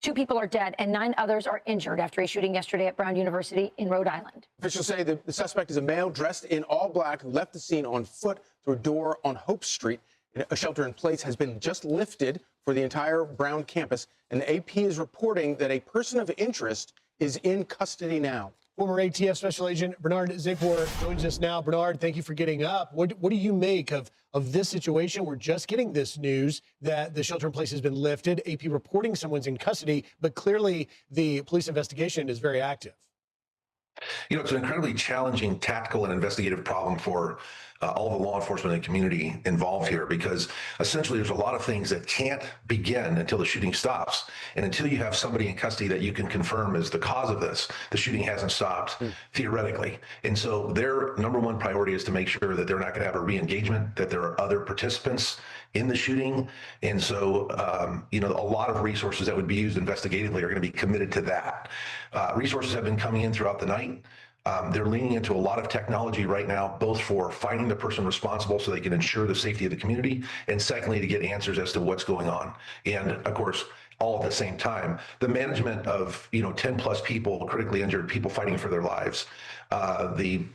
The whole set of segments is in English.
2 people are dead and 9 others are injured after a shooting yesterday at Brown University in Rhode Island. Officials say the suspect is a male dressed in all black who left the scene on foot through a door on Hope Street. A shelter in place has been just lifted for the entire Brown campus, and the AP is reporting that a person of interest is in custody now. Former ATF Special Agent Bernard Zapor joins us now. Bernard, thank you for getting up. What do you make of this situation? We're just getting this news that the shelter in place has been lifted. AP reporting someone's in custody, but clearly the police investigation is very active. You know, it's an incredibly challenging tactical and investigative problem for all the law enforcement and community involved here, because essentially there's a lot of things that can't begin until the shooting stops. And until you have somebody in custody that you can confirm is the cause of this, the shooting hasn't stopped theoretically. And so their number one priority is to make sure that they're not going to have a re-engagement, that there are other participants in the shooting. And so, you know, a lot of resources that would be used investigatively are going to be committed to that. Resources have been coming in throughout the night. They're leaning into a lot of technology right now, both for finding the person responsible so they can ensure the safety of the community, and secondly, to get answers as to what's going on. And of course, all at the same time, the management of, 10 plus people, critically injured, people fighting for their lives, the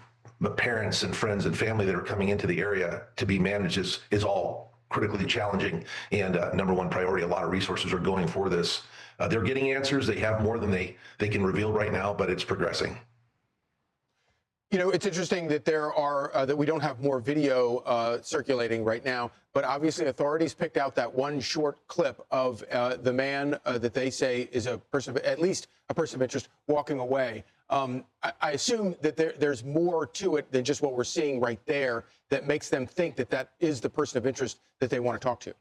parents and friends and family that are coming into the area to be managed is all critically challenging and number one priority. A lot of resources are going for this. They're getting answers. They have more than they can reveal right now, but it's progressing. You know, it's interesting that that we don't have more video circulating right now, but obviously authorities picked out that one short clip of the man that they say is at least a person of interest walking away. I assume that there's more to it than just what we're seeing right there that makes them think that that is the person of interest that they want to talk to.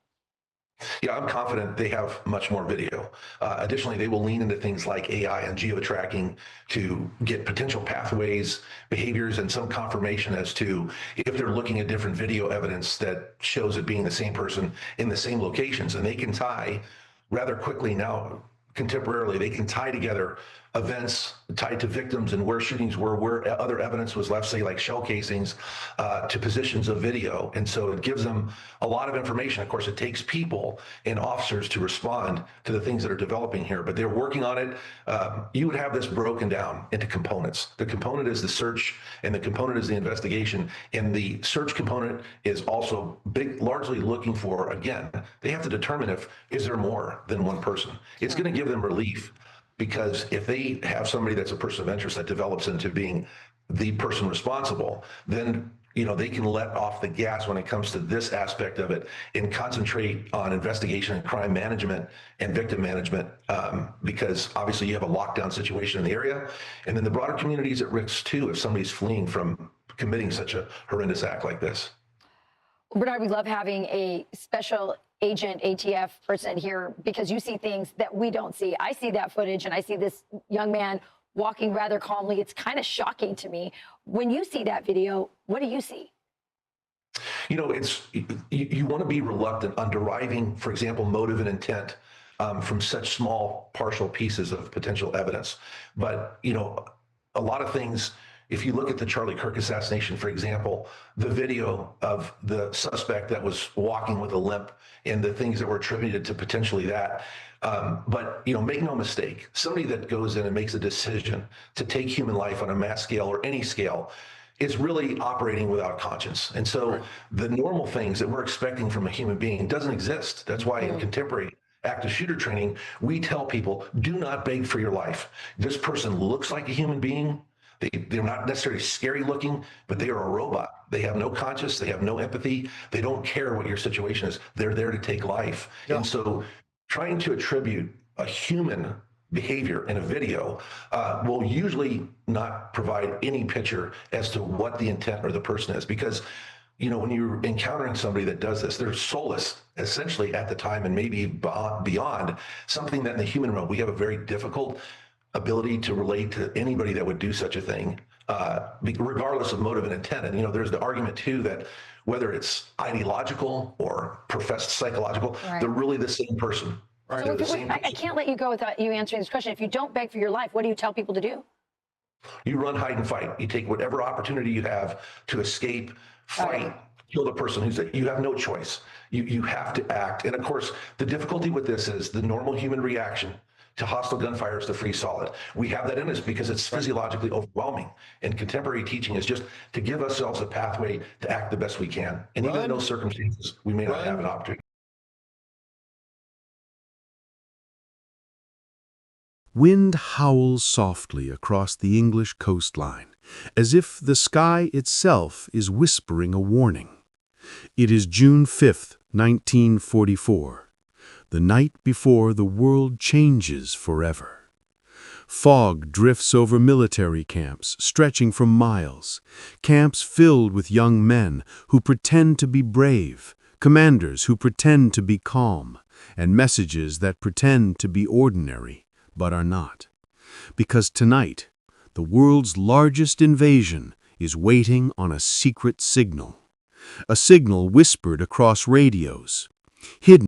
Yeah, I'm confident they have much more video. Additionally, they will lean into things like AI and geo-tracking to get potential pathways, behaviors, and some confirmation as to if they're looking at different video evidence that shows it being the same person in the same locations. And they can tie rather quickly now, contemporarily, they can tie together events tied to victims and where shootings were, where other evidence was left, say like shell casings, to positions of video. And so it gives them a lot of information. Of course, it takes people and officers to respond to the things that are developing here, but they're working on it. You would have this broken down into components. The component is the search and the component is the investigation. And the search component is also largely looking for, again, they have to determine is there more than one person. It's going to give them relief. Because if they have somebody that's a person of interest that develops into being the person responsible, then they can let off the gas when it comes to this aspect of it and concentrate on investigation and crime management and victim management, because obviously you have a lockdown situation in the area, and then the broader community is at risk too if somebody's fleeing from committing such a horrendous act like this. Bernard, we love having a special agent ATF person here because you see things that we don't see. I see that footage and I see this young man walking rather calmly. It's kind of shocking to me. When you see that video, what do you see? You want to be reluctant on deriving, for example, motive and intent from such small partial pieces of potential evidence. But, a lot of things, if you look at the Charlie Kirk assassination, for example, the video of the suspect that was walking with a limp and the things that were attributed to potentially that. But, make no mistake, somebody that goes in and makes a decision to take human life on a mass scale or any scale is really operating without conscience. And so the normal things that we're expecting from a human being doesn't exist. That's why in contemporary active shooter training, we tell people, do not beg for your life. This person looks like a human being. They're not necessarily scary looking, but they are a robot. They have no conscience. They have no empathy. They don't care what your situation is. They're there to take life. Yeah. And so trying to attribute a human behavior in a video will usually not provide any picture as to what the intent or the person is. Because, when you're encountering somebody that does this, they're soulless essentially at the time and maybe beyond, something that in the human realm, we have a very difficult ability to relate to anybody that would do such a thing, regardless of motive and intent. And, there's the argument too that whether it's ideological or professed psychological, they're really the same person. Right. So I can't let you go without you answering this question. If you don't beg for your life, what do you tell people to do? You run, hide, and fight. You take whatever opportunity you have to escape, fight, kill the person who's there. You have no choice. You have to act. And of course, the difficulty with this is the normal human reaction to hostile gunfire is the free solid. We have that in us because it's physiologically overwhelming. And contemporary teaching is just to give ourselves a pathway to act the best we can. And even in those circumstances, we may not have an opportunity. Wind howls softly across the English coastline, as if the sky itself is whispering a warning. It is June 5th, 1944, the night before the world changes forever. Fog drifts over military camps, stretching for miles, camps filled with young men who pretend to be brave, commanders who pretend to be calm, and messages that pretend to be ordinary, but are not. Because tonight, the world's largest invasion is waiting on a secret signal. A signal whispered across radios, hidden